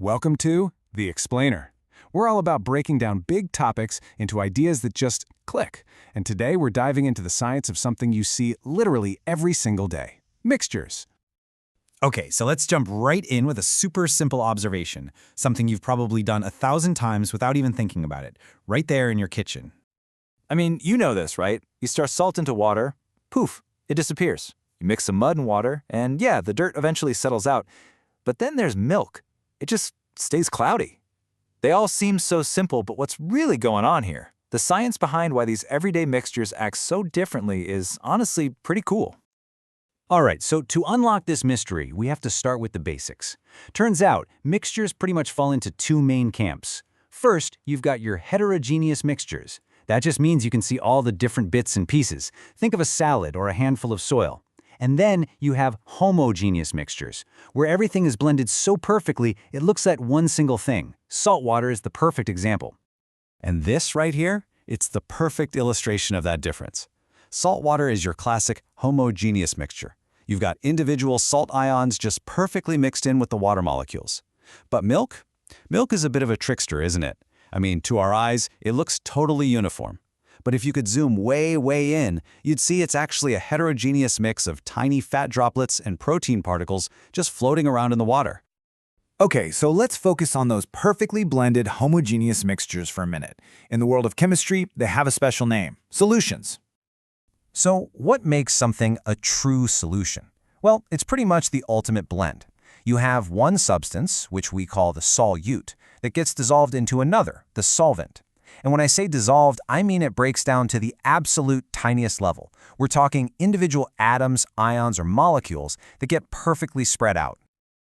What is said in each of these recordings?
Welcome to The Explainer. We're all about breaking down big topics into ideas that just click. And today we're diving into the science of something you see literally every single day: mixtures. Okay, so let's jump right in with a super simple observation, something you've probably done 1,000 times without even thinking about it, right there in your kitchen. I mean, you know this, right? You stir salt into water, poof, it disappears. You mix some mud and water, and yeah, the dirt eventually settles out. But then there's milk. It just stays cloudy. They all seem so simple, but what's really going on here? The science behind why these everyday mixtures act so differently is honestly pretty cool. All right, so to unlock this mystery, we have to start with the basics. Turns out, mixtures pretty much fall into two main camps. First, you've got your heterogeneous mixtures. That just means you can see all the different bits and pieces. Think of a salad or a handful of soil. And then you have homogeneous mixtures, where everything is blended so perfectly it looks like one single thing. Salt water is the perfect example. And this right here, it's the perfect illustration of that difference. Salt water is your classic homogeneous mixture. You've got individual salt ions just perfectly mixed in with the water molecules. But milk? Milk is a bit of a trickster, isn't it? I mean, to our eyes, it looks totally uniform. But if you could zoom way in, you'd see it's actually a heterogeneous mix of tiny fat droplets and protein particles just floating around in the water. Okay, so let's focus on those perfectly blended homogeneous mixtures for a minute. In the world of chemistry, they have a special name: solutions. So what makes something a true solution? Well, it's pretty much the ultimate blend. You have one substance, which we call the solute, that gets dissolved into another, the solvent. And when I say dissolved, I mean it breaks down to the absolute tiniest level. We're talking individual atoms, ions, or molecules that get perfectly spread out.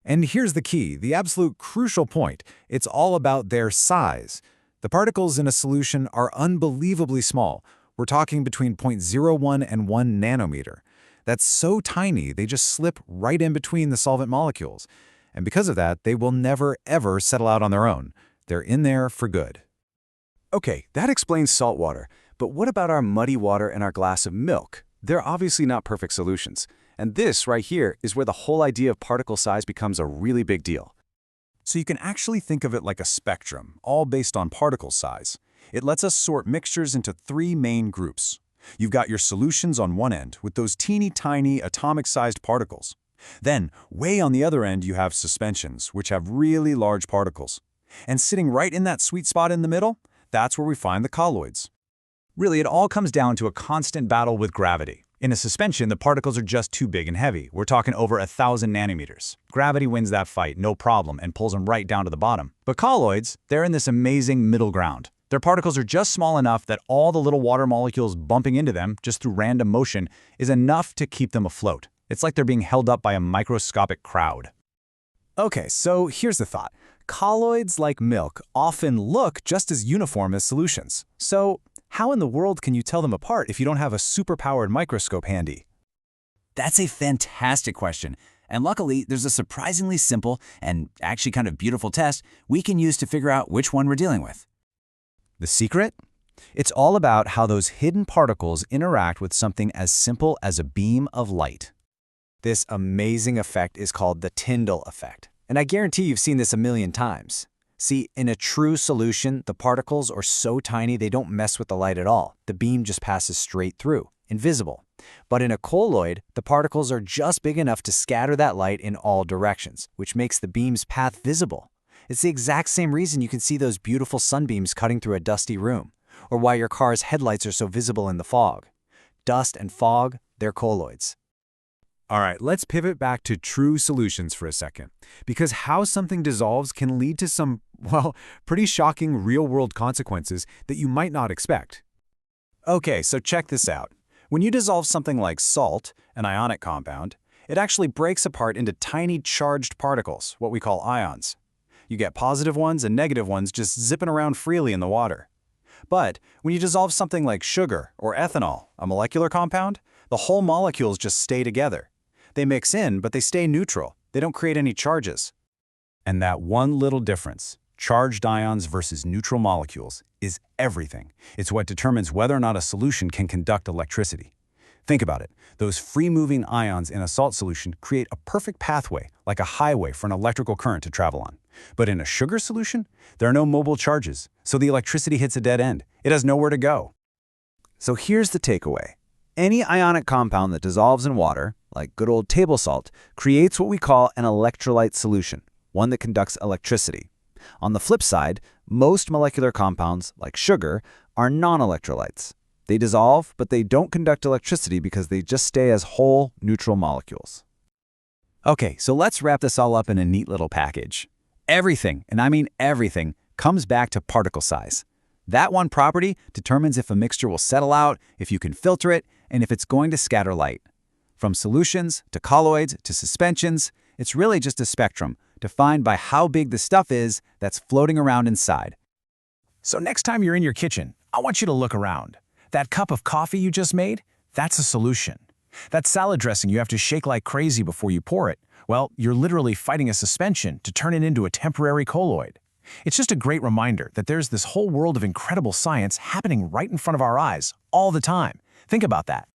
And here's the key, the absolute crucial point. It's all about their size. The particles in a solution are unbelievably small. We're talking between 0.01 and 1 nanometer. That's so tiny, they just slip right in between the solvent molecules. And because of that, they will never, ever settle out on their own. They're in there for good. Okay, that explains salt water. But what about our muddy water and our glass of milk? They're obviously not perfect solutions. And this right here is where the whole idea of particle size becomes a really big deal. So you can actually think of it like a spectrum, all based on particle size. It lets us sort mixtures into three main groups. You've got your solutions on one end, with those teeny tiny atomic-sized particles. Then, way on the other end, you have suspensions, which have really large particles. And sitting right in that sweet spot in the middle, that's where we find the colloids. Really, it all comes down to a constant battle with gravity. In a suspension, the particles are just too big and heavy. We're talking over 1,000 nanometers. Gravity wins that fight, no problem, and pulls them right down to the bottom. But colloids, they're in this amazing middle ground. Their particles are just small enough that all the little water molecules bumping into them, just through random motion, is enough to keep them afloat. It's like they're being held up by a microscopic crowd. Okay, so here's the thought. Colloids, like milk, often look just as uniform as solutions. So how in the world can you tell them apart if you don't have a super-powered microscope handy? That's a fantastic question. And luckily, there's a surprisingly simple and actually kind of beautiful test we can use to figure out which one we're dealing with. The secret? It's all about how those hidden particles interact with something as simple as a beam of light. This amazing effect is called the Tyndall effect. And I guarantee you've seen this a million times. See, in a true solution, the particles are so tiny they don't mess with the light at all. The beam just passes straight through, invisible. But in a colloid, the particles are just big enough to scatter that light in all directions, which makes the beam's path visible. It's the exact same reason you can see those beautiful sunbeams cutting through a dusty room, or why your car's headlights are so visible in the fog. Dust and fog, they're colloids. All right, let's pivot back to true solutions for a second, because how something dissolves can lead to some, well, pretty shocking real-world consequences that you might not expect. Okay, so check this out. When you dissolve something like salt, an ionic compound, it actually breaks apart into tiny charged particles, what we call ions. You get positive ones and negative ones just zipping around freely in the water. But when you dissolve something like sugar or ethanol, a molecular compound, the whole molecules just stay together. They mix in, but they stay neutral. They don't create any charges. And that one little difference, charged ions versus neutral molecules, is everything. It's what determines whether or not a solution can conduct electricity. Think about it. Those free-moving ions in a salt solution create a perfect pathway, like a highway for an electrical current to travel on. But in a sugar solution, there are no mobile charges, so the electricity hits a dead end. It has nowhere to go. So here's the takeaway. Any ionic compound that dissolves in water, like good old table salt, creates what we call an electrolyte solution, one that conducts electricity. On the flip side, most molecular compounds, like sugar, are non-electrolytes. They dissolve, but they don't conduct electricity because they just stay as whole, neutral molecules. Okay, so let's wrap this all up in a neat little package. Everything, and I mean everything, comes back to particle size. That one property determines if a mixture will settle out, if you can filter it, and if it's going to scatter light. From solutions to colloids to suspensions, it's really just a spectrum, defined by how big the stuff is that's floating around inside. So next time you're in your kitchen, I want you to look around. That cup of coffee you just made, that's a solution. That salad dressing you have to shake like crazy before you pour it, well, you're literally fighting a suspension to turn it into a temporary colloid. It's just a great reminder that there's this whole world of incredible science happening right in front of our eyes all the time. Think about that.